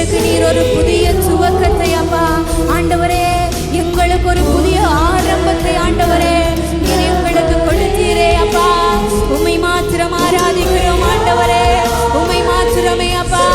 எங்களுக்கு நீர் ஒரு புதிய துவக்கத்தை அப்பா ஆண்டவரே, எங்களுக்கு ஒரு புதிய ஆரம்பத்தை ஆண்டவரே நீர் எங்களுக்கு கொடுத்தீரே அப்பா. உம்மை மாத்திரம் ஆராதிக்கிறோம் ஆண்டவரே, உம்மை மாத்திரமே அப்பா.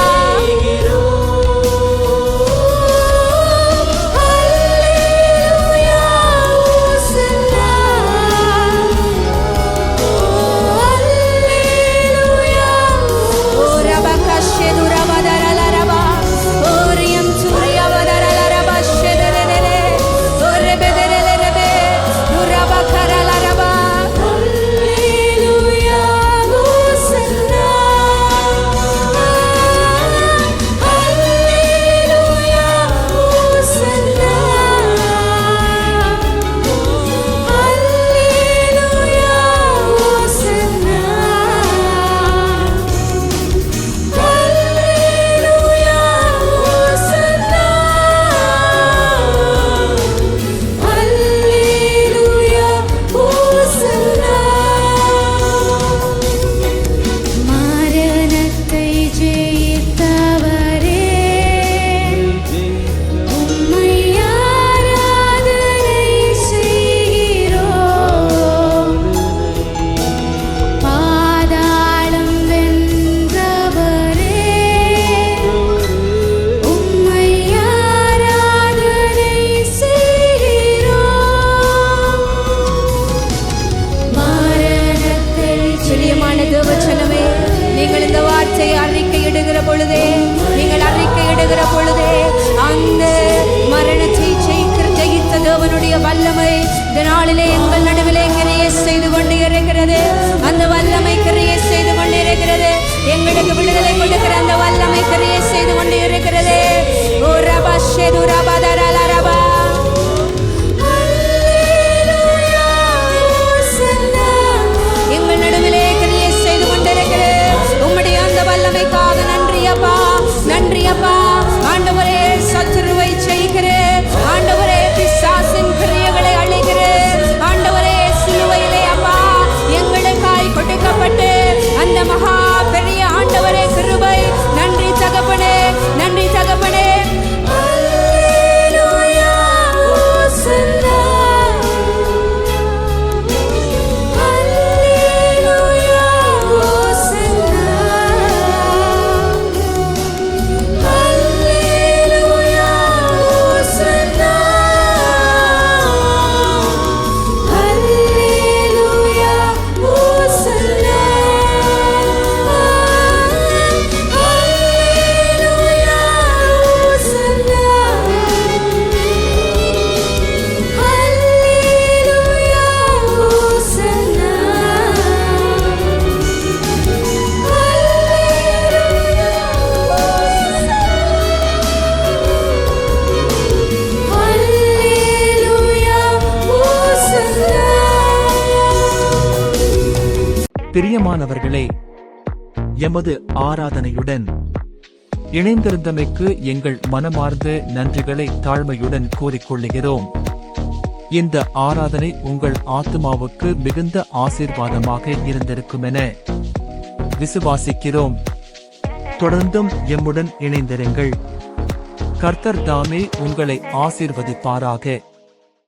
நீங்கள் அறிக்கையிடுகிற பொழுதே அந்த மரணத்தை ஜெயித்த தேவனுடைய வல்லமை இந்த நாளிலே எங்கள் நடுவிலே கிரியை செய்து கொண்டு இருக்கிறது. அந்த வல்லமை கிரியை செய்து கொண்டு இருக்கிறது. எங்களுக்கு விடுதலை கொடுக்கிற அந்த வல்லமை கிரியை செய்து கொண்டு இருக்கிறது. ஓ ரபா ஷேது ரபா தரலா ரபா. எங்கள் நடுவிலே கிரியை செய்து கொண்டிருக்கிறது. உம்முடைய அந்த வல்லமைக்காக நன்றி அப்பா, நன்றி அப்பா. ஆண்டவரே, சத்துருவை ஜெயிக்கிறேன் ஆண்டவரே, பிசாசின் கிரியைகளை அழிக்கிறேன் ஆண்டவரே. சிலுவையிலே அப்பா எங்களுக்காய் கொடுக்கப்பட்டு அந்த மகா பெரிய ஆண்டவரே கிருபை. நன்றி தகப்பனே, நன்றி தகப்பனே. பிரியமானவர்களே, எமது ஆராதனையுடன் இணைந்திருந்தமைக்கு எங்கள் மனமார்ந்த நன்றிகளை தாழ்மையுடன் கூறிக்கொள்ளுகிறோம். இந்த ஆராதனை உங்கள் ஆத்துமாவுக்கு மிகுந்த ஆசீர்வாதமாக இருந்திருக்குமென விசுவாசிக்கிறோம். தொடர்ந்தும் எம்முடன் இணைந்திருங்கள். கர்த்தர் தாமே உங்களை ஆசீர்வதிப்பாராக.